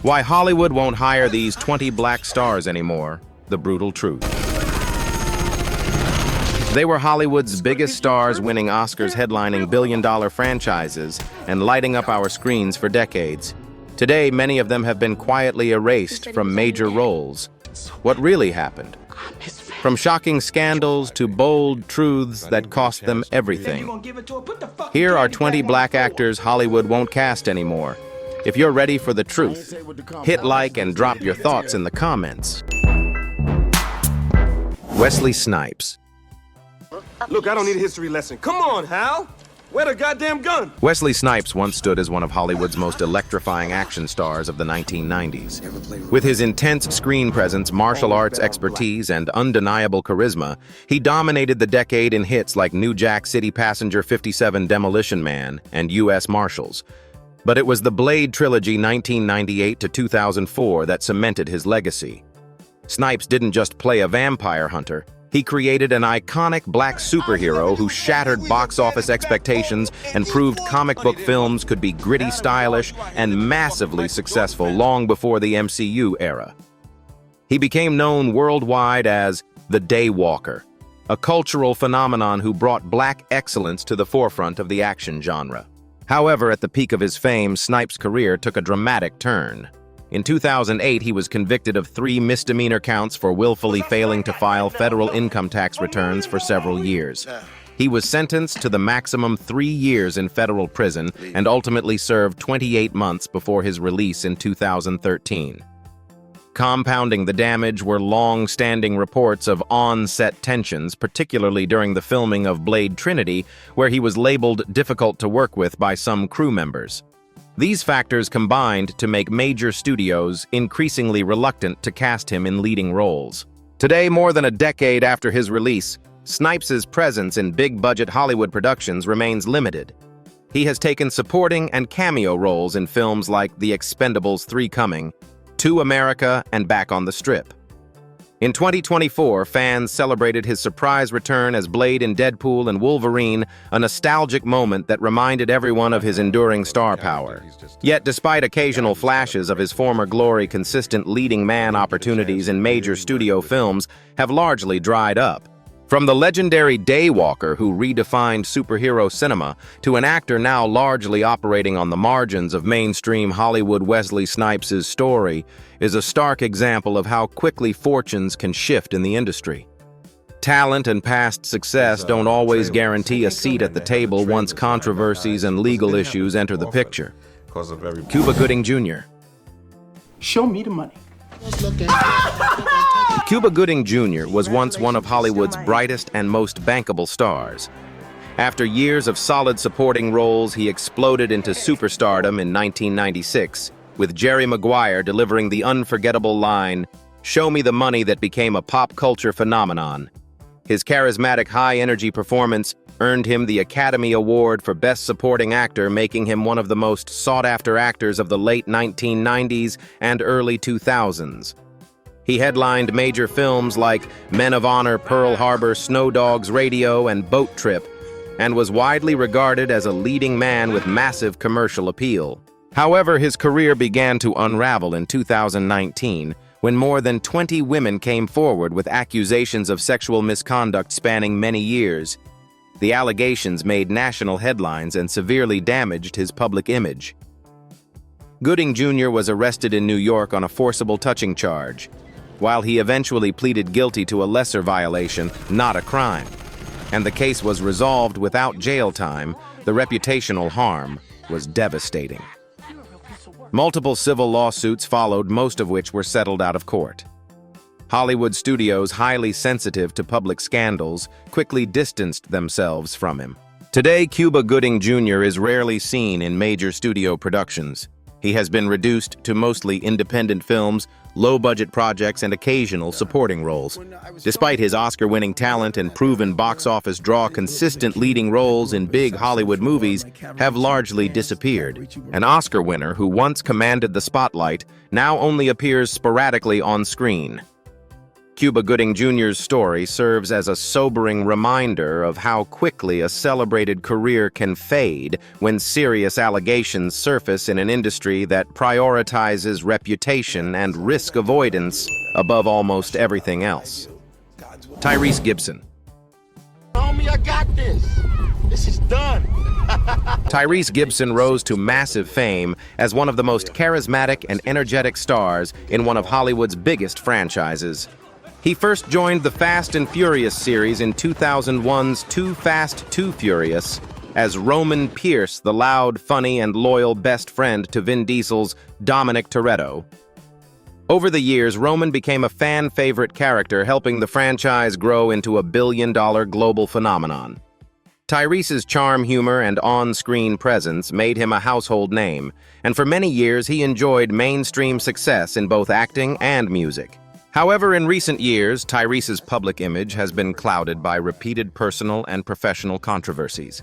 Why Hollywood won't hire these 20 black stars anymore, the brutal truth. They were Hollywood's biggest stars, winning Oscars, headlining billion-dollar franchises, and lighting up our screens for decades. Today, many of them have been quietly erased from major roles. What really happened? From shocking scandals to bold truths that cost them everything. Here are 20 black actors Hollywood won't cast anymore. If you're ready for the truth, hit like and drop your thoughts in the comments. Wesley Snipes. Look, I don't need a history lesson. Come on, Hal. Where the goddamn gun? Wesley Snipes once stood as one of Hollywood's most electrifying action stars of the 1990s. With his intense screen presence, martial arts expertise, and undeniable charisma, he dominated the decade in hits like New Jack City Passenger 57, Demolition Man, and U.S. Marshals. But it was the Blade trilogy 1998 to 2004 that cemented his legacy. Snipes didn't just play a vampire hunter. He created an iconic black superhero who shattered box office expectations and proved comic book films could be gritty, stylish, and massively successful long before the MCU era. He became known worldwide as the Daywalker, a cultural phenomenon who brought black excellence to the forefront of the action genre. However, at the peak of his fame, Snipes' career took a dramatic turn. In 2008, he was convicted of 3 misdemeanor counts for willfully failing to file federal income tax returns for several years. He was sentenced to the maximum 3 years in federal prison and ultimately served 28 months before his release in 2013. Compounding the damage were long-standing reports of on-set tensions, particularly during the filming of Blade Trinity, where he was labeled difficult to work with by some crew members. These factors combined to make major studios increasingly reluctant to cast him in leading roles. Today, more than a decade after his release, Snipes' presence in big-budget Hollywood productions remains limited. He has taken supporting and cameo roles in films like The Expendables 3 Coming, To America, and Back on the Strip. In 2024, fans celebrated his surprise return as Blade in Deadpool and Wolverine, a nostalgic moment that reminded everyone of his enduring star power. Yet, despite occasional flashes of his former glory, consistent leading man opportunities in major studio films have largely dried up. From the legendary Daywalker who redefined superhero cinema to an actor now largely operating on the margins of mainstream Hollywood, Wesley Snipes' story is a stark example of how quickly fortunes can shift in the industry. Talent and past success don't always guarantee a seat at the table once controversies and legal issues enter the picture. Cuba Gooding Jr. Show me the money. Cuba Gooding Jr. was once one of Hollywood's brightest and most bankable stars. After years of solid supporting roles, he exploded into superstardom in 1996, with Jerry Maguire delivering the unforgettable line, "Show me the money," that became a pop culture phenomenon. His charismatic, high-energy performance earned him the Academy Award for Best Supporting Actor, making him one of the most sought-after actors of the late 1990s and early 2000s. He headlined major films like Men of Honor, Pearl Harbor, Snow Dogs Radio, and Boat Trip, and was widely regarded as a leading man with massive commercial appeal. However, his career began to unravel in 2019, when more than 20 women came forward with accusations of sexual misconduct spanning many years. The allegations made national headlines and severely damaged his public image. Gooding Jr. was arrested in New York on a forcible touching charge. While he eventually pleaded guilty to a lesser violation, not a crime, and the case was resolved without jail time, the reputational harm was devastating. Multiple civil lawsuits followed, most of which were settled out of court. Hollywood studios, highly sensitive to public scandals, quickly distanced themselves from him. Today, Cuba Gooding Jr. is rarely seen in major studio productions. He has been reduced to mostly independent films, low-budget projects, and occasional supporting roles. Despite his Oscar-winning talent and proven box office draw, consistent leading roles in big Hollywood movies have largely disappeared. An Oscar winner who once commanded the spotlight now only appears sporadically on screen. Cuba Gooding Jr.'s story serves as a sobering reminder of how quickly a celebrated career can fade when serious allegations surface in an industry that prioritizes reputation and risk avoidance above almost everything else. Tyrese Gibson. Homie, I got this. This is done. Tyrese Gibson rose to massive fame as one of the most charismatic and energetic stars in one of Hollywood's biggest franchises. He first joined the Fast and Furious series in 2001's Too Fast, Too Furious as Roman Pierce, the loud, funny, and loyal best friend to Vin Diesel's Dominic Toretto. Over the years, Roman became a fan-favorite character, helping the franchise grow into a billion-dollar global phenomenon. Tyrese's charm, humor, and on-screen presence made him a household name, and for many years he enjoyed mainstream success in both acting and music. However, in recent years, Tyrese's public image has been clouded by repeated personal and professional controversies.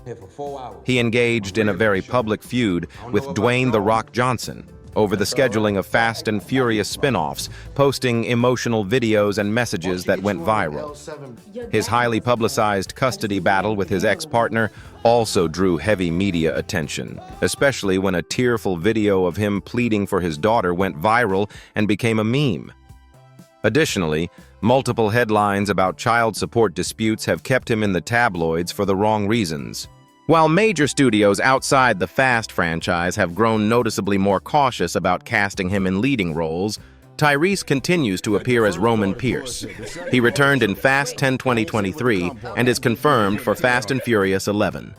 He engaged in a very public feud with Dwayne "The Rock" Johnson over the scheduling of Fast and Furious spin-offs, posting emotional videos and messages that went viral. His highly publicized custody battle with his ex-partner also drew heavy media attention, especially when a tearful video of him pleading for his daughter went viral and became a meme. Additionally, multiple headlines about child support disputes have kept him in the tabloids for the wrong reasons. While major studios outside the Fast franchise have grown noticeably more cautious about casting him in leading roles, Tyrese continues to appear as Roman Pierce. He returned in Fast 10 2023 and is confirmed for Fast and Furious 11.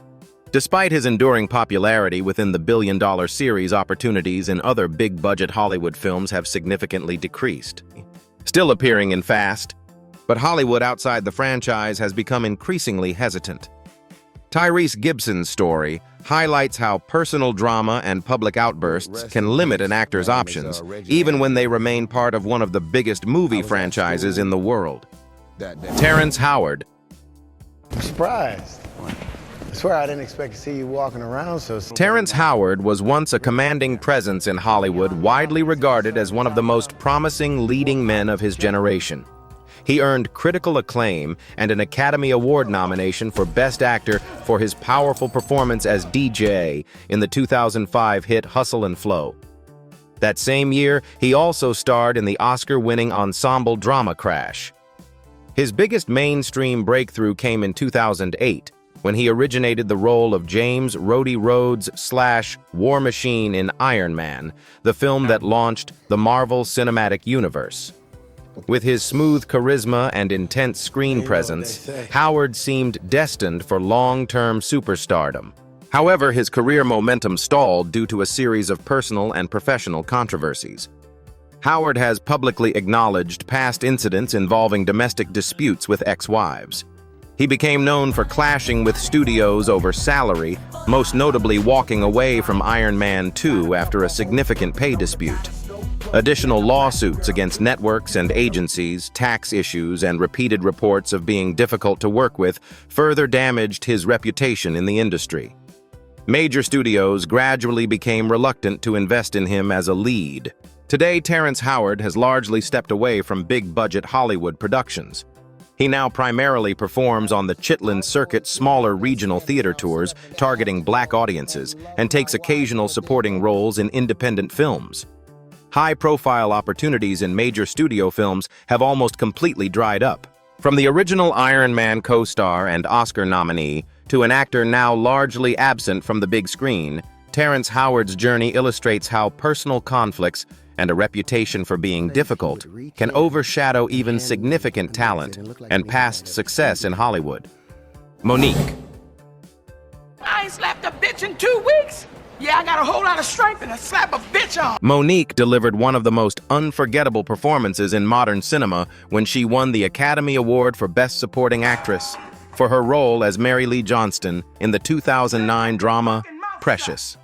Despite his enduring popularity within the billion-dollar series, opportunities in other big-budget Hollywood films have significantly decreased. Still appearing in Fast, but Hollywood outside the franchise has become increasingly hesitant. Tyrese Gibson's story highlights how personal drama and public outbursts can limit an actor's options, even when they remain part of one of the biggest movie franchises in the world. Terrence Howard. I'm surprised. I swear I didn't expect to see you walking around so... Terrence Howard was once a commanding presence in Hollywood, widely regarded as one of the most promising leading men of his generation. He earned critical acclaim and an Academy Award nomination for Best Actor for his powerful performance as DJ in the 2005 hit Hustle and Flow. That same year, he also starred in the Oscar-winning ensemble drama Crash. His biggest mainstream breakthrough came in 2008, when he originated the role of James Rhodey Rhodes/War Machine in Iron Man, the film that launched the Marvel Cinematic Universe. With his smooth charisma and intense screen presence, Howard seemed destined for long-term superstardom. However, his career momentum stalled due to a series of personal and professional controversies. Howard has publicly acknowledged past incidents involving domestic disputes with ex-wives. He became known for clashing with studios over salary, most notably walking away from Iron Man 2 after a significant pay dispute. Additional lawsuits against networks and agencies, tax issues, and repeated reports of being difficult to work with further damaged his reputation in the industry. Major studios gradually became reluctant to invest in him as a lead. Today, Terrence Howard has largely stepped away from big-budget Hollywood productions. He now primarily performs on the Chitlin Circuit's smaller regional theater tours targeting Black audiences and takes occasional supporting roles in independent films. High-profile opportunities in major studio films have almost completely dried up. From the original Iron Man co-star and Oscar nominee to an actor now largely absent from the big screen, Terrence Howard's journey illustrates how personal conflicts and a reputation for being difficult can overshadow even significant talent and past success in Hollywood. Monique. I ain't slapped a bitch in 2 weeks. Yeah, I got a whole lot of strength and I slap a bitch on. Monique delivered one of the most unforgettable performances in modern cinema when she won the Academy Award for Best Supporting Actress for her role as Mary Lee Johnston in the 2009 drama Precious.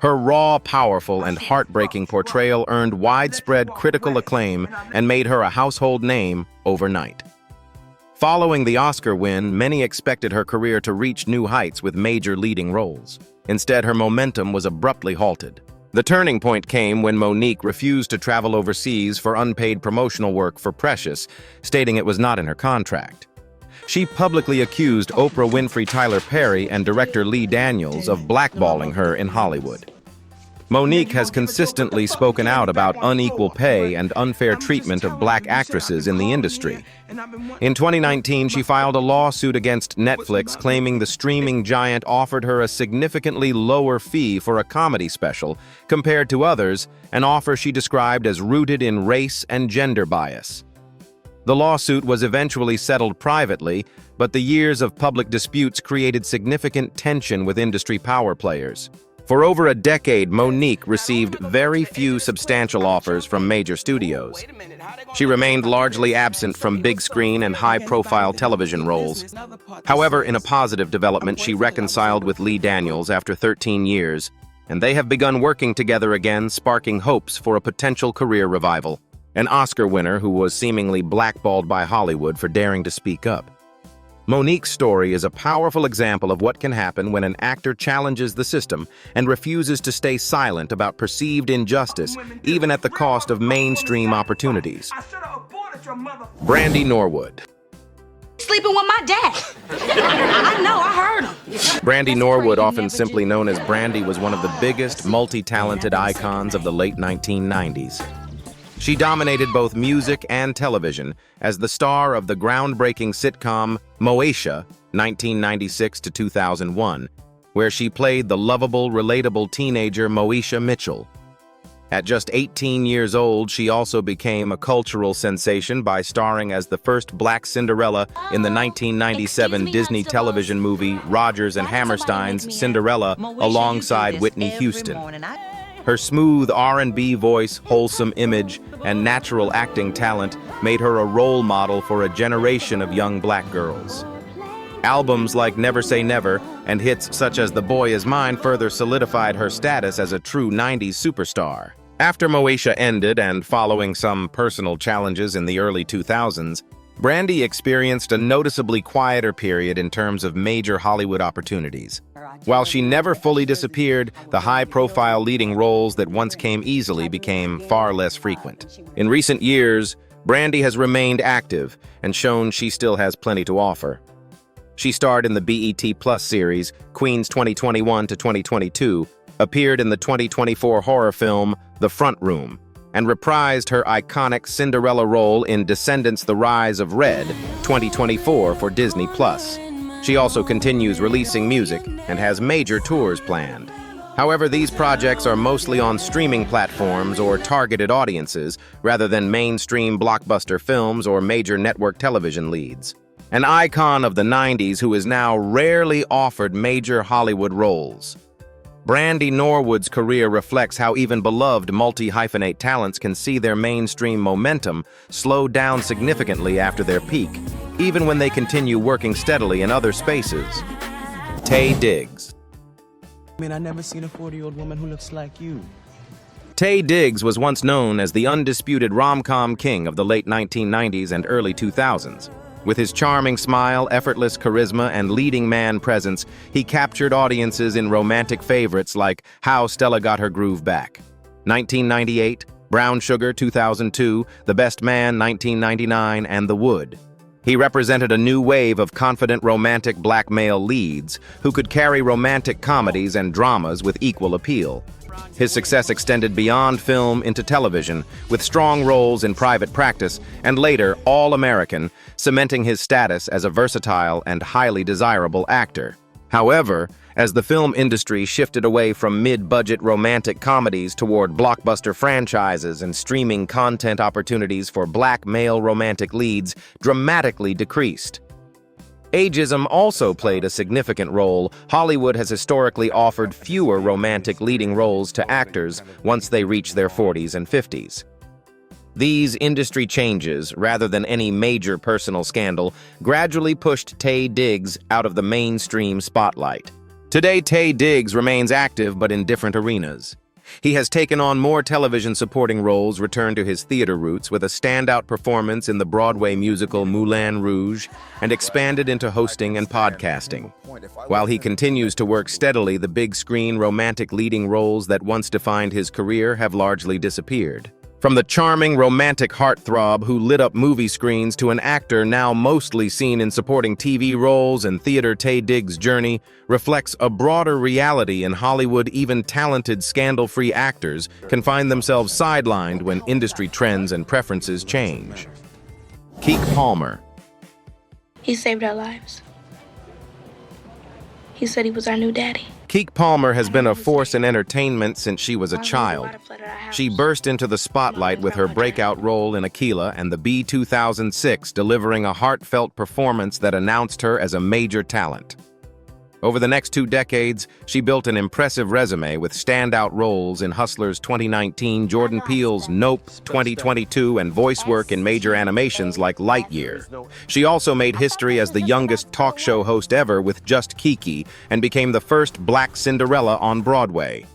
Her raw, powerful, and heartbreaking portrayal earned widespread critical acclaim and made her a household name overnight. Following the Oscar win, many expected her career to reach new heights with major leading roles. Instead, her momentum was abruptly halted. The turning point came when Monique refused to travel overseas for unpaid promotional work for Precious, stating it was not in her contract. She publicly accused Oprah Winfrey Tyler Perry and director Lee Daniels of blackballing her in Hollywood. Monique has consistently spoken out about unequal pay and unfair treatment of black actresses in the industry. In 2019, she filed a lawsuit against Netflix claiming the streaming giant offered her a significantly lower fee for a comedy special compared to others, an offer she described as rooted in race and gender bias. The lawsuit was eventually settled privately, but the years of public disputes created significant tension with industry power players. For over a decade, Monique received very few substantial offers from major studios. She remained largely absent from big screen and high-profile television roles. However, in a positive development, she reconciled with Lee Daniels after 13 years, and they have begun working together again, sparking hopes for a potential career revival. An Oscar winner who was seemingly blackballed by Hollywood for daring to speak up. Monique's story is a powerful example of what can happen when an actor challenges the system and refuses to stay silent about perceived injustice, even at the cost of mainstream opportunities. Brandy Norwood. Sleeping with my dad. I know, I heard him. Brandy Norwood, often simply known as Brandy, was one of the biggest multi-talented icons of the late 1990s. She dominated both music and television as the star of the groundbreaking sitcom Moesha, 1996 to 2001, where she played the lovable, relatable teenager Moesha Mitchell. At just 18 years old, she also became a cultural sensation by starring as the first black Cinderella in the 1997 Disney television movie Rodgers and Hammerstein's Cinderella alongside Whitney Houston. Her smooth R&B voice, wholesome image, and natural acting talent made her a role model for a generation of young black girls. Albums like Never Say Never and hits such as The Boy Is Mine further solidified her status as a true 90s superstar. After Moesha ended and following some personal challenges in the early 2000s, Brandy experienced a noticeably quieter period in terms of major Hollywood opportunities. While she never fully disappeared, the high-profile leading roles that once came easily became far less frequent. In recent years, Brandy has remained active and shown she still has plenty to offer. She starred in the BET Plus series Queens 2021 to 2022, appeared in the 2024 horror film The Front Room, and reprised her iconic Cinderella role in Descendants: The Rise of Red 2024 for Disney Plus. She also continues releasing music and has major tours planned. However, these projects are mostly on streaming platforms or targeted audiences rather than mainstream blockbuster films or major network television leads. An icon of the 90s who is now rarely offered major Hollywood roles. Brandy Norwood's career reflects how even beloved multi-hyphenate talents can see their mainstream momentum slow down significantly after their peak, even when they continue working steadily in other spaces. Taye Diggs. I never seen a 40-year-old woman who looks like you. Taye Diggs was once known as the undisputed rom-com king of the late 1990s and early 2000s. With his charming smile, effortless charisma, and leading man presence, he captured audiences in romantic favorites like How Stella Got Her Groove Back, 1998, Brown Sugar 2002, The Best Man 1999, and The Wood. He represented a new wave of confident romantic black male leads who could carry romantic comedies and dramas with equal appeal. His success extended beyond film into television, with strong roles in Private Practice and later All American, cementing his status as a versatile and highly desirable actor. However, as the film industry shifted away from mid-budget romantic comedies toward blockbuster franchises and streaming content opportunities for black male romantic leads dramatically decreased. Ageism also played a significant role. Hollywood has historically offered fewer romantic leading roles to actors once they reach their 40s and 50s. These industry changes, rather than any major personal scandal, gradually pushed Taye Diggs out of the mainstream spotlight. Today, Taye Diggs remains active but in different arenas. He has taken on more television supporting roles, returned to his theater roots with a standout performance in the Broadway musical Moulin Rouge, and expanded into hosting and podcasting. While he continues to work steadily, the big screen romantic leading roles that once defined his career have largely disappeared. From the charming romantic heartthrob who lit up movie screens to an actor now mostly seen in supporting TV roles and theater, Taye Diggs' journey reflects a broader reality in Hollywood. Even talented, scandal-free actors can find themselves sidelined when industry trends and preferences change. Keke Palmer. He saved our lives. He said he was our new daddy. Keke Palmer has been a force in entertainment since she was a child. She burst into the spotlight with her breakout role in Aquila and the B2006, delivering a heartfelt performance that announced her as a major talent. Over the next 2 decades, she built an impressive resume with standout roles in Hustlers 2019, Jordan Peele's Nope 2022, and voice work in major animations like Lightyear. She also made history as the youngest talk show host ever with Just Keke and became the first Black Cinderella on Broadway.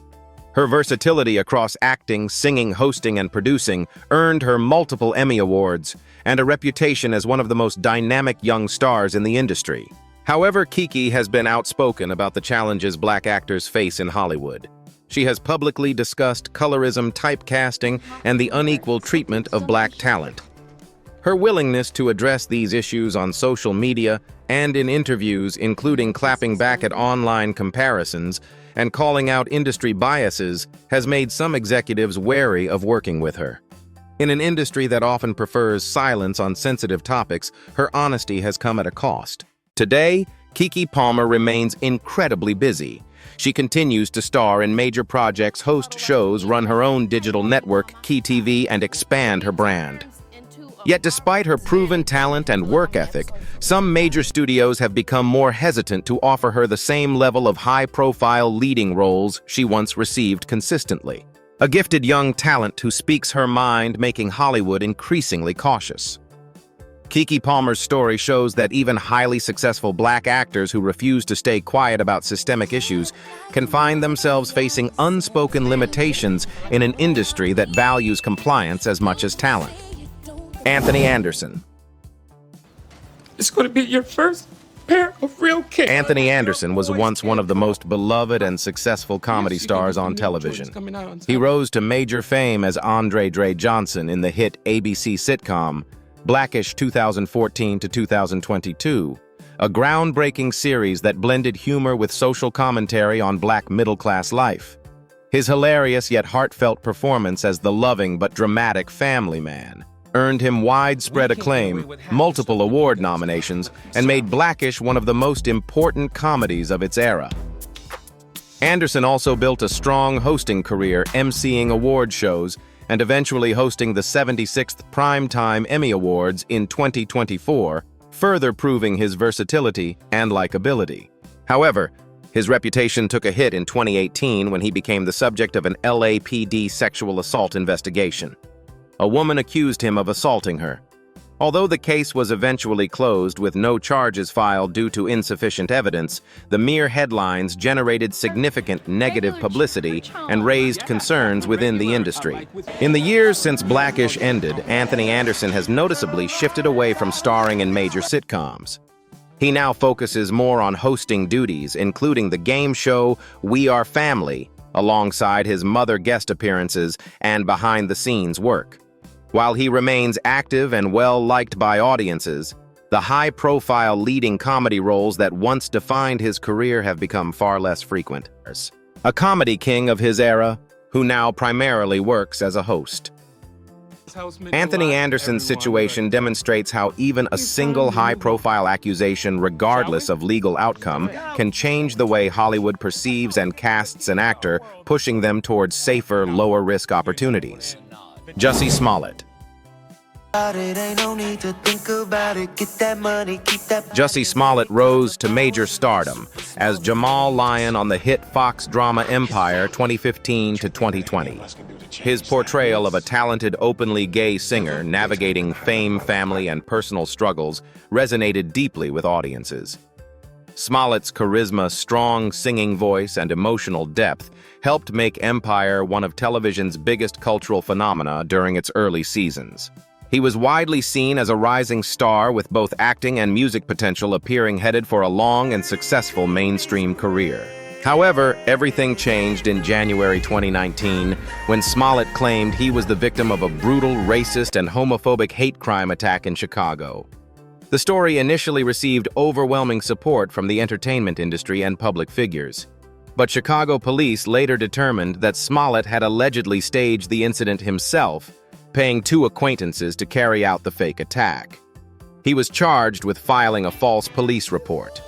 Her versatility across acting, singing, hosting, and producing earned her multiple Emmy Awards and a reputation as one of the most dynamic young stars in the industry. However, Keke has been outspoken about the challenges Black actors face in Hollywood. She has publicly discussed colorism, typecasting, and the unequal treatment of Black talent. Her willingness to address these issues on social media and in interviews, including clapping back at online comparisons and calling out industry biases, has made some executives wary of working with her. In an industry that often prefers silence on sensitive topics, her honesty has come at a cost. Today, Keke Palmer remains incredibly busy. She continues to star in major projects, host shows, run her own digital network, Key TV, and expand her brand. Yet despite her proven talent and work ethic, some major studios have become more hesitant to offer her the same level of high-profile leading roles she once received consistently. A gifted young talent who speaks her mind, making Hollywood increasingly cautious. Keke Palmer's story shows that even highly successful Black actors who refuse to stay quiet about systemic issues can find themselves facing unspoken limitations in an industry that values compliance as much as talent. Anthony Anderson. It's going to be your first pair of real kicks. Anthony Anderson was once one of the most beloved and successful comedy stars on television. He rose to major fame as Andre Dre Johnson in the hit ABC sitcom Blackish 2014 to 2022, a groundbreaking series that blended humor with social commentary on Black middle-class life. His hilarious yet heartfelt performance as the loving but dramatic family man earned him widespread acclaim, multiple award nominations, and made Blackish one of the most important comedies of its era. Anderson also built a strong hosting career, emceeing award shows, and eventually hosting the 76th Primetime Emmy Awards in 2024, further proving his versatility and likability. However, his reputation took a hit in 2018 when he became the subject of an LAPD sexual assault investigation. A woman accused him of assaulting her. Although the case was eventually closed with no charges filed due to insufficient evidence, the mere headlines generated significant negative publicity and raised concerns within the industry. In the years since Blackish ended, Anthony Anderson has noticeably shifted away from starring in major sitcoms. He now focuses more on hosting duties, including the game show We Are Family, alongside his mother guest appearances and behind-the-scenes work. While he remains active and well-liked by audiences, the high-profile leading comedy roles that once defined his career have become far less frequent. A comedy king of his era, who now primarily works as a host. Anthony Anderson's situation demonstrates how even a single high-profile accusation, regardless of legal outcome, can change the way Hollywood perceives and casts an actor, pushing them towards safer, lower-risk opportunities. Jussie Smollett. Jussie Smollett rose to major stardom as Jamal Lyon on the hit Fox drama Empire 2015 to 2020. His portrayal of a talented, openly gay singer navigating fame, family, and personal struggles resonated deeply with audiences. Smollett's charisma, strong singing voice, and emotional depth helped make Empire one of television's biggest cultural phenomena during its early seasons. He was widely seen as a rising star with both acting and music potential, appearing headed for a long and successful mainstream career. However, everything changed in January 2019 when Smollett claimed he was the victim of a brutal, racist, and homophobic hate crime attack in Chicago. The story initially received overwhelming support from the entertainment industry and public figures. But Chicago police later determined that Smollett had allegedly staged the incident himself, paying 2 acquaintances to carry out the fake attack. He was charged with filing a false police report.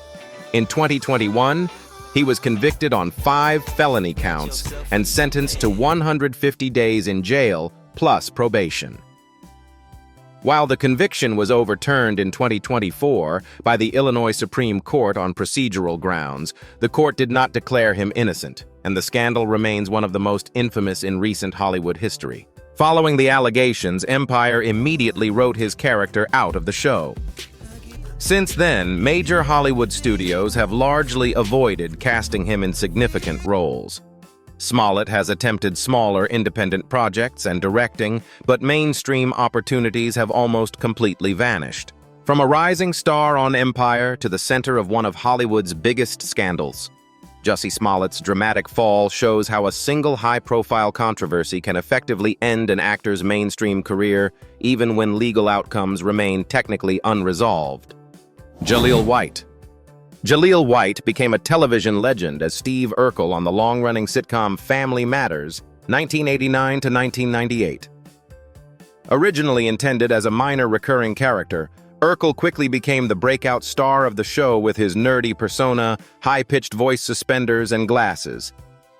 In 2021, he was convicted on 5 felony counts and sentenced to 150 days in jail plus probation. While the conviction was overturned in 2024 by the Illinois Supreme Court on procedural grounds, the court did not declare him innocent, and the scandal remains one of the most infamous in recent Hollywood history. Following the allegations, Empire immediately wrote his character out of the show. Since then, major Hollywood studios have largely avoided casting him in significant roles. Smollett has attempted smaller independent projects and directing, but mainstream opportunities have almost completely vanished. From a rising star on Empire to the center of one of Hollywood's biggest scandals, Jussie Smollett's dramatic fall shows how a single high-profile controversy can effectively end an actor's mainstream career, even when legal outcomes remain technically unresolved. Jaleel White. Jaleel White became a television legend as Steve Urkel on the long-running sitcom Family Matters, 1989 to 1998. Originally intended as a minor recurring character, Urkel quickly became the breakout star of the show with his nerdy persona, high-pitched voice suspenders, and glasses.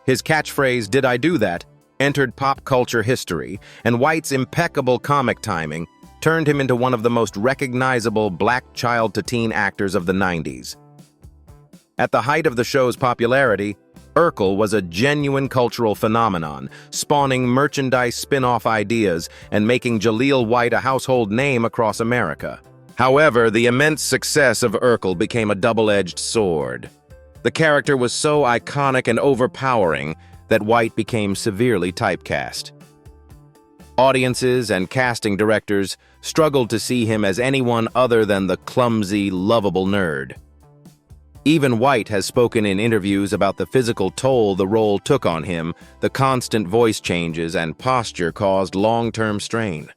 His catchphrase, "Did I do that?" entered pop culture history, and White's impeccable comic timing turned him into one of the most recognizable black child-to-teen actors of the 90s. At the height of the show's popularity, Urkel was a genuine cultural phenomenon, spawning merchandise spin-off ideas and making Jaleel White a household name across America. However, the immense success of Urkel became a double-edged sword. The character was so iconic and overpowering that White became severely typecast. Audiences and casting directors struggled to see him as anyone other than the clumsy, lovable nerd. Even White has spoken in interviews about the physical toll the role took on him. The constant voice changes and posture caused long-term strain.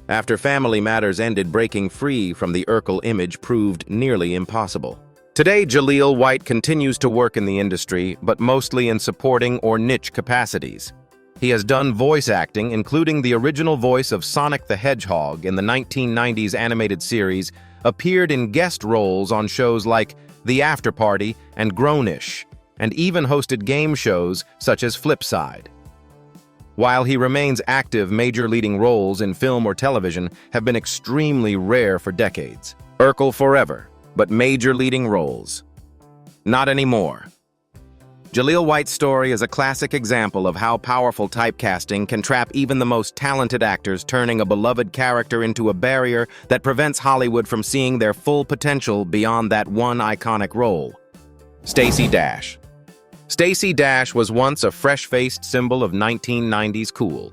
After Family Matters ended, breaking free from the Urkel image proved nearly impossible. Today, Jaleel White continues to work in the industry, but mostly in supporting or niche capacities. He has done voice acting, including the original voice of Sonic the Hedgehog in the 1990s animated series, appeared in guest roles on shows like The After Party and Grownish, and even hosted game shows such as Flipside. While he remains active, major leading roles in film or television have been extremely rare for decades. Urkel forever, but major leading roles, not anymore. Jaleel White's story is a classic example of how powerful typecasting can trap even the most talented actors, turning a beloved character into a barrier that prevents Hollywood from seeing their full potential beyond that one iconic role. Stacey Dash. Stacey Dash was once a fresh-faced symbol of 1990s cool.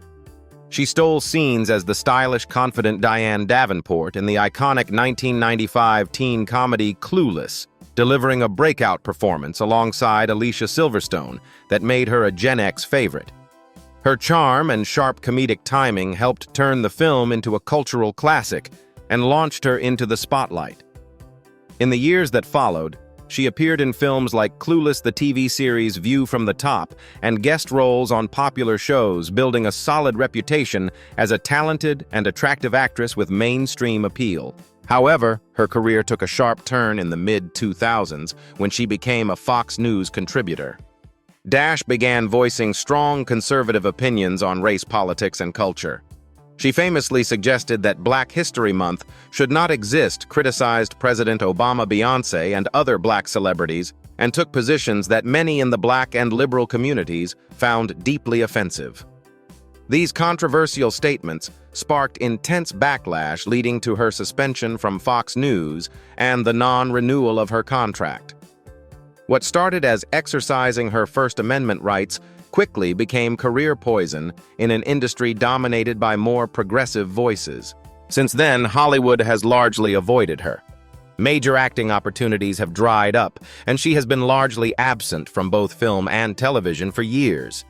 She stole scenes as the stylish, confident Diane Davenport in the iconic 1995 teen comedy Clueless, delivering a breakout performance alongside Alicia Silverstone that made her a Gen X favorite. Her charm and sharp comedic timing helped turn the film into a cultural classic and launched her into the spotlight. In the years that followed, she appeared in films like Clueless, the TV series View from the Top, and guest roles on popular shows, building a solid reputation as a talented and attractive actress with mainstream appeal. However, her career took a sharp turn in the mid-2000s when she became a Fox News contributor. Dash began voicing strong conservative opinions on race, politics, and culture. She famously suggested that Black History Month should not exist, criticized President Obama, Beyoncé, and other black celebrities, and took positions that many in the black and liberal communities found deeply offensive. These controversial statements sparked intense backlash, leading to her suspension from Fox News and the non-renewal of her contract. What started as exercising her First Amendment rights quickly became career poison in an industry dominated by more progressive voices. Since then, Hollywood has largely avoided her. Major acting opportunities have dried up, and she has been largely absent from both film and television for years.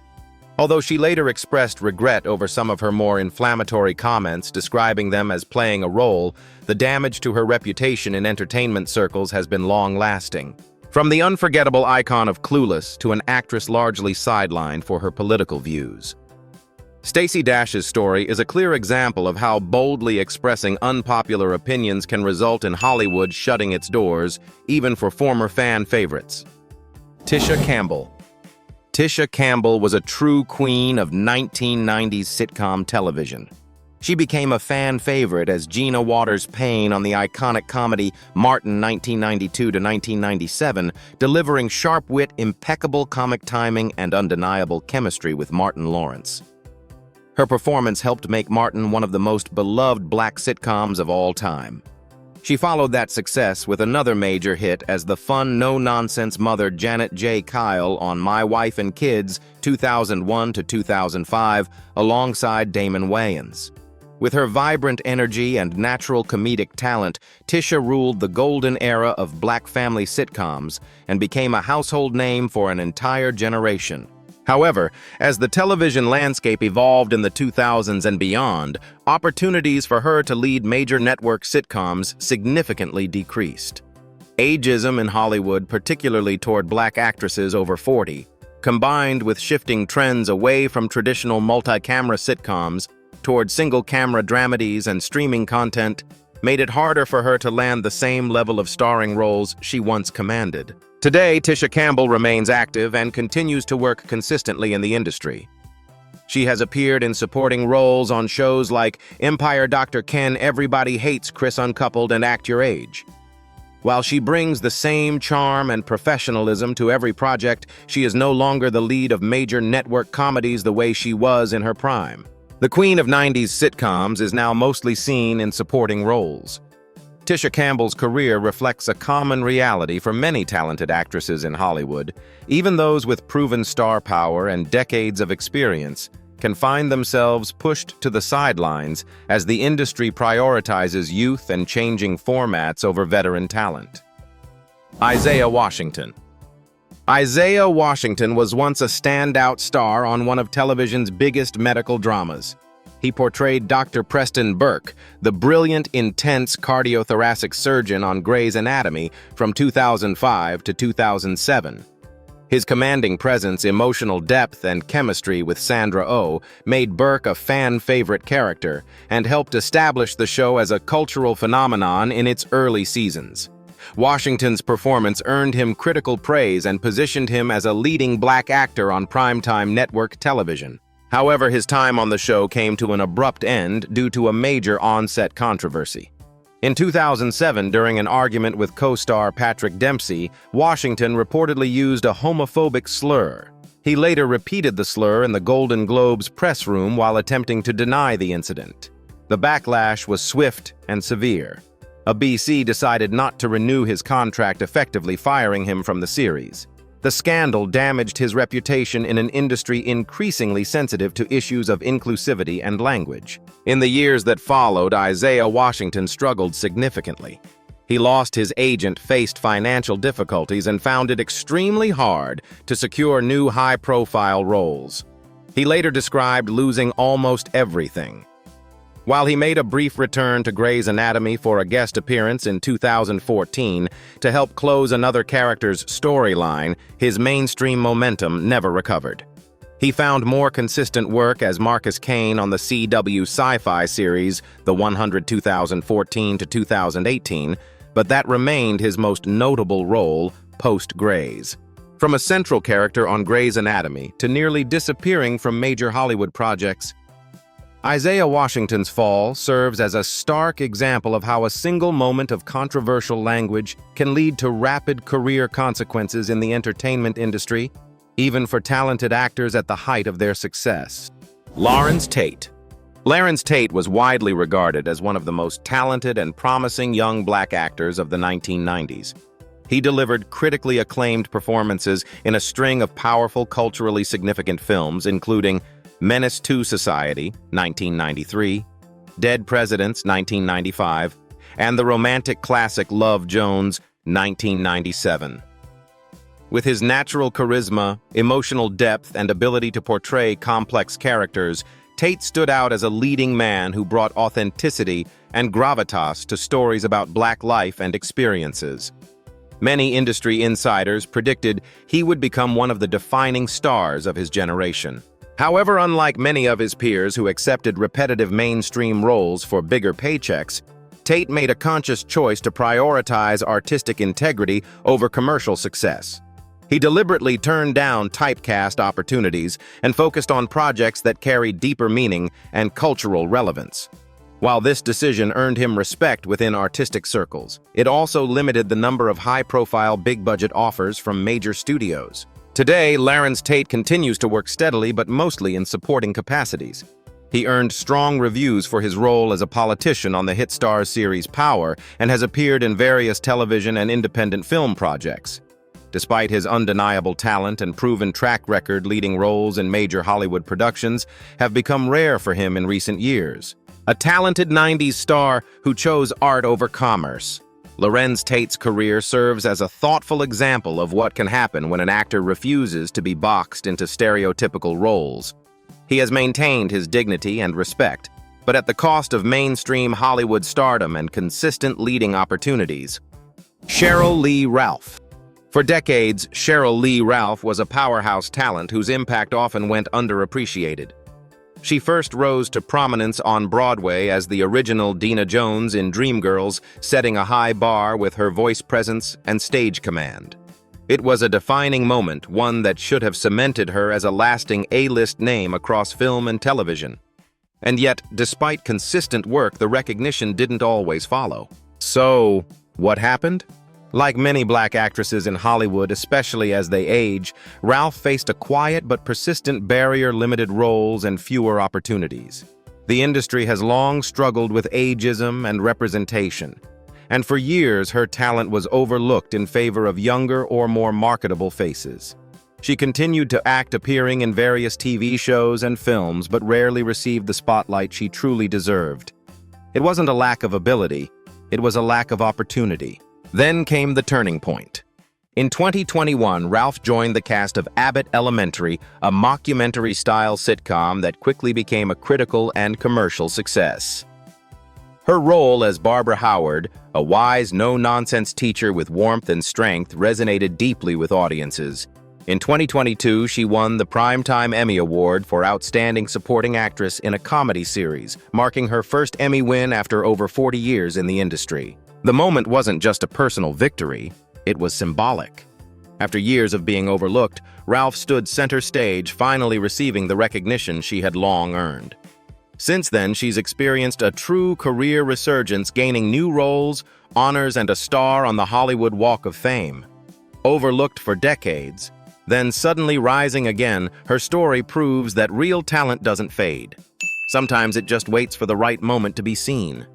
Although she later expressed regret over some of her more inflammatory comments, describing them as playing a role, the damage to her reputation in entertainment circles has been long-lasting. From the unforgettable icon of Clueless to an actress largely sidelined for her political views. Stacey Dash's story is a clear example of how boldly expressing unpopular opinions can result in Hollywood shutting its doors, even for former fan favorites. Tisha Campbell. Tisha Campbell was a true queen of 1990s sitcom television. She became a fan favorite as Gina Waters-Payne on the iconic comedy Martin 1992 to 1997, delivering sharp wit, impeccable comic timing, and undeniable chemistry with Martin Lawrence. Her performance helped make Martin one of the most beloved black sitcoms of all time. She followed that success with another major hit as the fun, no-nonsense mother Janet J. Kyle on My Wife and Kids 2001 to 2005, alongside Damon Wayans. With her vibrant energy and natural comedic talent, Tisha ruled the golden era of black family sitcoms and became a household name for an entire generation. However, as the television landscape evolved in the 2000s and beyond, opportunities for her to lead major network sitcoms significantly decreased. Ageism in Hollywood, particularly toward black actresses over 40, combined with shifting trends away from traditional multi-camera sitcoms toward single-camera dramedies and streaming content, made it harder for her to land the same level of starring roles she once commanded. Today, Tisha Campbell remains active and continues to work consistently in the industry. She has appeared in supporting roles on shows like Empire Dr. Ken, Everybody Hates Chris Uncoupled, and Act Your Age. While she brings the same charm and professionalism to every project, she is no longer the lead of major network comedies the way she was in her prime. The queen of 90s sitcoms is now mostly seen in supporting roles. Tisha Campbell's career reflects a common reality for many talented actresses in Hollywood. Even those with proven star power and decades of experience can find themselves pushed to the sidelines as the industry prioritizes youth and changing formats over veteran talent. Isaiah Washington. Isaiah Washington was once a standout star on one of television's biggest medical dramas. He portrayed Dr. Preston Burke, the brilliant, intense cardiothoracic surgeon on Grey's Anatomy from 2005 to 2007. His commanding presence, emotional depth, and chemistry with Sandra Oh made Burke a fan-favorite character and helped establish the show as a cultural phenomenon in its early seasons. Washington's performance earned him critical praise and positioned him as a leading black actor on primetime network television. However, his time on the show came to an abrupt end due to a major on-set controversy. In 2007, during an argument with co-star Patrick Dempsey, Washington reportedly used a homophobic slur. He later repeated the slur in the Golden Globes press room while attempting to deny the incident. The backlash was swift and severe. ABC decided not to renew his contract, effectively firing him from the series. The scandal damaged his reputation in an industry increasingly sensitive to issues of inclusivity and language. In the years that followed, Isaiah Washington struggled significantly. He lost his agent, faced financial difficulties, and found it extremely hard to secure new high-profile roles. He later described losing almost everything. While he made a brief return to Grey's Anatomy for a guest appearance in 2014 to help close another character's storyline, his mainstream momentum never recovered. He found more consistent work as Marcus Kane on the CW sci-fi series The 100 2014 to 2018, but that remained his most notable role post-Grey's. From a central character on Grey's Anatomy to nearly disappearing from major Hollywood projects, Isaiah Washington's fall serves as a stark example of how a single moment of controversial language can lead to rapid career consequences in the entertainment industry, even for talented actors at the height of their success. Larenz Tate. Larenz Tate was widely regarded as one of the most talented and promising young black actors of the 1990s. He delivered critically acclaimed performances in a string of powerful, culturally significant films, including Menace to Society, 1993, Dead Presidents, 1995, and the romantic classic Love, Jones, 1997. With his natural charisma, emotional depth, and ability to portray complex characters, Tate stood out as a leading man who brought authenticity and gravitas to stories about Black life and experiences. Many industry insiders predicted he would become one of the defining stars of his generation. However, unlike many of his peers who accepted repetitive mainstream roles for bigger paychecks, Tate made a conscious choice to prioritize artistic integrity over commercial success. He deliberately turned down typecast opportunities and focused on projects that carried deeper meaning and cultural relevance. While this decision earned him respect within artistic circles, it also limited the number of high-profile, big-budget offers from major studios. Today, Larenz Tate continues to work steadily but mostly in supporting capacities. He earned strong reviews for his role as a politician on the hit Starz series Power and has appeared in various television and independent film projects. Despite his undeniable talent and proven track record, leading roles in major Hollywood productions have become rare for him in recent years. A talented 90s star who chose art over commerce, Larenz Tate's career serves as a thoughtful example of what can happen when an actor refuses to be boxed into stereotypical roles. He has maintained his dignity and respect, but at the cost of mainstream Hollywood stardom and consistent leading opportunities. Sheryl Lee Ralph. For decades, Sheryl Lee Ralph was a powerhouse talent whose impact often went underappreciated. She first rose to prominence on Broadway as the original Dina Jones in Dreamgirls, setting a high bar with her voice presence and stage command. It was a defining moment, one that should have cemented her as a lasting A-list name across film and television. And yet, despite consistent work, the recognition didn't always follow. So, what happened? Like many Black actresses in Hollywood, especially as they age, Ralph faced a quiet but persistent barrier, limited roles, and fewer opportunities. The industry has long struggled with ageism and representation, and for years her talent was overlooked in favor of younger or more marketable faces. She continued to act, appearing in various TV shows and films, but rarely received the spotlight she truly deserved. It wasn't a lack of ability, it was a lack of opportunity. Then came the turning point. In 2021, Ralph joined the cast of Abbott Elementary, a mockumentary-style sitcom that quickly became a critical and commercial success. Her role as Barbara Howard, a wise, no-nonsense teacher with warmth and strength, resonated deeply with audiences. In 2022, she won the Primetime Emmy Award for Outstanding Supporting Actress in a Comedy Series, marking her first Emmy win after over 40 years in the industry. The moment wasn't just a personal victory, it was symbolic. After years of being overlooked, Ralph stood center stage, finally receiving the recognition she had long earned. Since then, she's experienced a true career resurgence, gaining new roles, honors, and a star on the Hollywood Walk of Fame. Overlooked for decades, then suddenly rising again, her story proves that real talent doesn't fade. Sometimes it just waits for the right moment to be seen.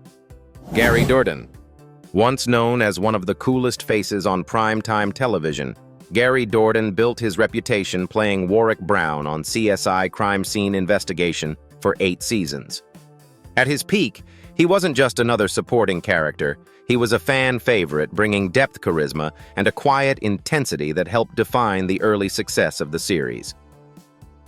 Gary Dourdan. Once known as one of the coolest faces on primetime television, Gary Dourdan built his reputation playing Warwick Brown on CSI Crime Scene Investigation for 8 seasons. At his peak, he wasn't just another supporting character, he was a fan favorite, bringing depth, charisma, and a quiet intensity that helped define the early success of the series.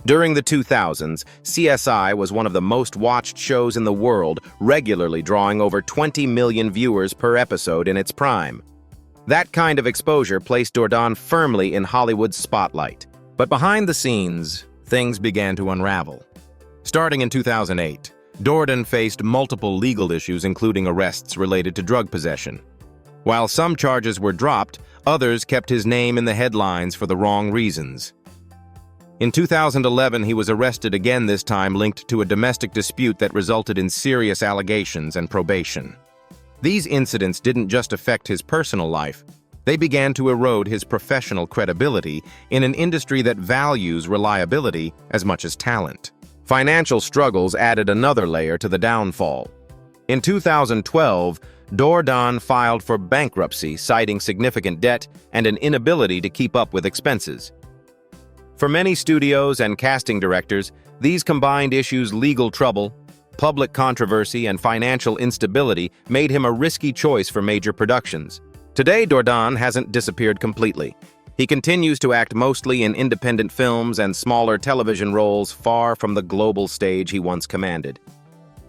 During the 2000s, CSI was one of the most watched shows in the world, regularly drawing over 20 million viewers per episode in its prime. That kind of exposure placed Dourdan firmly in Hollywood's spotlight. But behind the scenes, things began to unravel. Starting in 2008, Dourdan faced multiple legal issues, including arrests related to drug possession. While some charges were dropped, others kept his name in the headlines for the wrong reasons. In 2011, he was arrested again, this time linked to a domestic dispute that resulted in serious allegations and probation. These incidents didn't just affect his personal life, they began to erode his professional credibility in an industry that values reliability as much as talent. Financial struggles added another layer to the downfall. In 2012, Dourdan filed for bankruptcy, citing significant debt and an inability to keep up with expenses. For many studios and casting directors, these combined issues, legal trouble, public controversy, and financial instability, made him a risky choice for major productions. Today, Dourdan hasn't disappeared completely. He continues to act mostly in independent films and smaller television roles, far from the global stage he once commanded.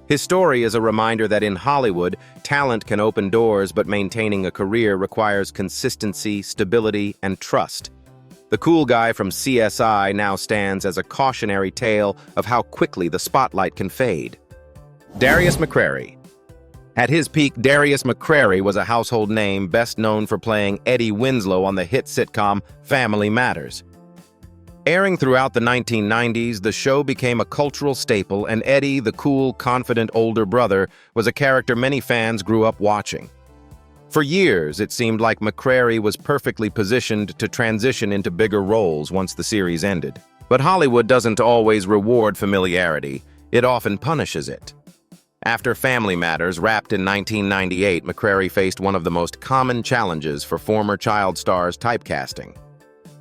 His story is a reminder that in Hollywood, talent can open doors, but maintaining a career requires consistency, stability, and trust. The cool guy from CSI now stands as a cautionary tale of how quickly the spotlight can fade. Darius McCrary. At his peak, Darius McCrary was a household name, best known for playing Eddie Winslow on the hit sitcom Family Matters. Airing throughout the 1990s, the show became a cultural staple, and Eddie, the cool, confident older brother, was a character many fans grew up watching. For years, it seemed like McCrary was perfectly positioned to transition into bigger roles once the series ended. But Hollywood doesn't always reward familiarity. It often punishes it. After Family Matters, wrapped in 1998, McCrary faced one of the most common challenges for former child stars: typecasting.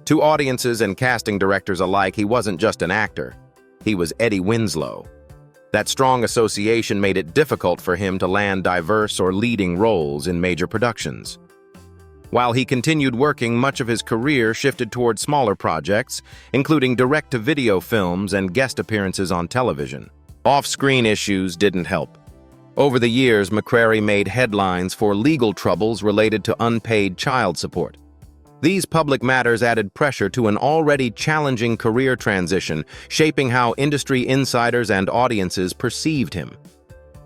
To audiences and casting directors alike, he wasn't just an actor. He was Eddie Winslow. That strong association made it difficult for him to land diverse or leading roles in major productions. While he continued working, much of his career shifted toward smaller projects, including direct-to-video films and guest appearances on television. Off-screen issues didn't help. Over the years, McCrary made headlines for legal troubles related to unpaid child support. These public matters added pressure to an already challenging career transition, shaping how industry insiders and audiences perceived him.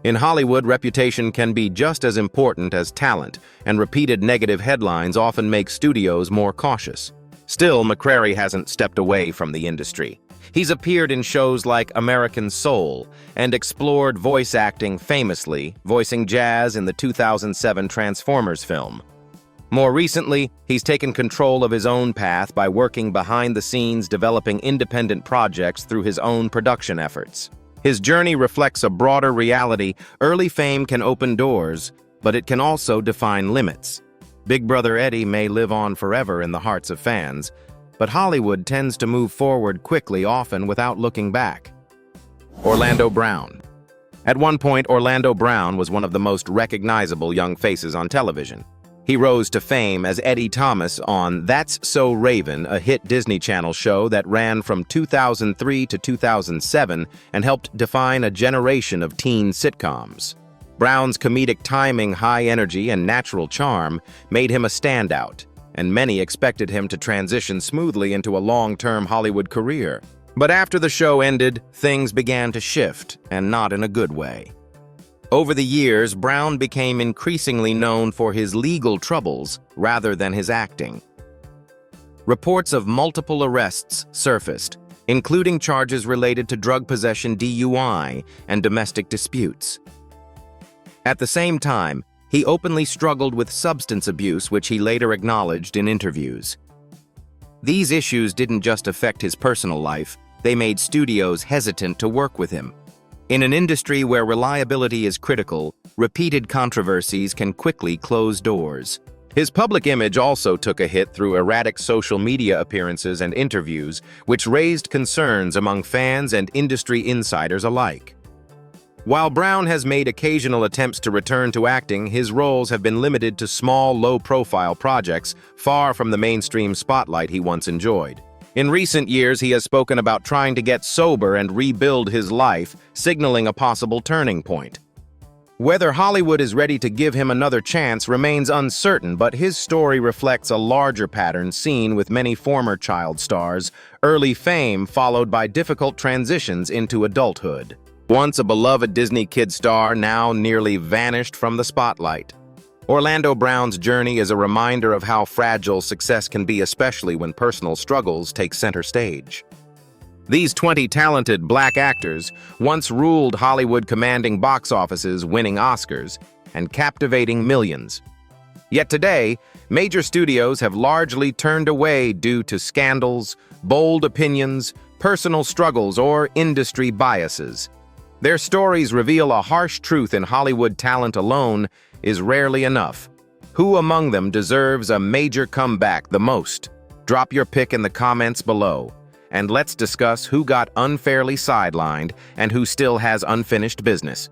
In Hollywood, reputation can be just as important as talent, and repeated negative headlines often make studios more cautious. Still, McCrary hasn't stepped away from the industry. He's appeared in shows like American Soul and explored voice acting, famously voicing Jazz in the 2007 Transformers film. More recently, he's taken control of his own path by working behind the scenes, developing independent projects through his own production efforts. His journey reflects a broader reality. Early fame can open doors, but it can also define limits. Big Brother Eddie may live on forever in the hearts of fans, but Hollywood tends to move forward quickly, often without looking back. Orlando Brown. At one point, Orlando Brown was one of the most recognizable young faces on television. He rose to fame as Eddie Thomas on That's So Raven, a hit Disney Channel show that ran from 2003 to 2007 and helped define a generation of teen sitcoms. Brown's comedic timing, high energy, and natural charm made him a standout, and many expected him to transition smoothly into a long-term Hollywood career. But after the show ended, things began to shift, and not in a good way. Over the years, Brown became increasingly known for his legal troubles rather than his acting. Reports of multiple arrests surfaced, including charges related to drug possession, DUI, and domestic disputes. At the same time, he openly struggled with substance abuse, which he later acknowledged in interviews. These issues didn't just affect his personal life, they made studios hesitant to work with him. In an industry where reliability is critical, repeated controversies can quickly close doors. His public image also took a hit through erratic social media appearances and interviews, which raised concerns among fans and industry insiders alike. While Brown has made occasional attempts to return to acting, his roles have been limited to small, low-profile projects, far from the mainstream spotlight he once enjoyed. In recent years, he has spoken about trying to get sober and rebuild his life, signaling a possible turning point. Whether Hollywood is ready to give him another chance remains uncertain, but his story reflects a larger pattern seen with many former child stars: early fame followed by difficult transitions into adulthood. Once a beloved Disney kid star, now nearly vanished from the spotlight. Orlando Brown's journey is a reminder of how fragile success can be, especially when personal struggles take center stage. These 20 talented black actors once ruled Hollywood, commanding box offices, winning Oscars, and captivating millions. Yet today, major studios have largely turned away due to scandals, bold opinions, personal struggles, or industry biases. Their stories reveal a harsh truth in Hollywood talent alone is rarely enough. Who among them deserves a major comeback the most? Drop your pick in the comments below, and let's discuss who got unfairly sidelined and who still has unfinished business.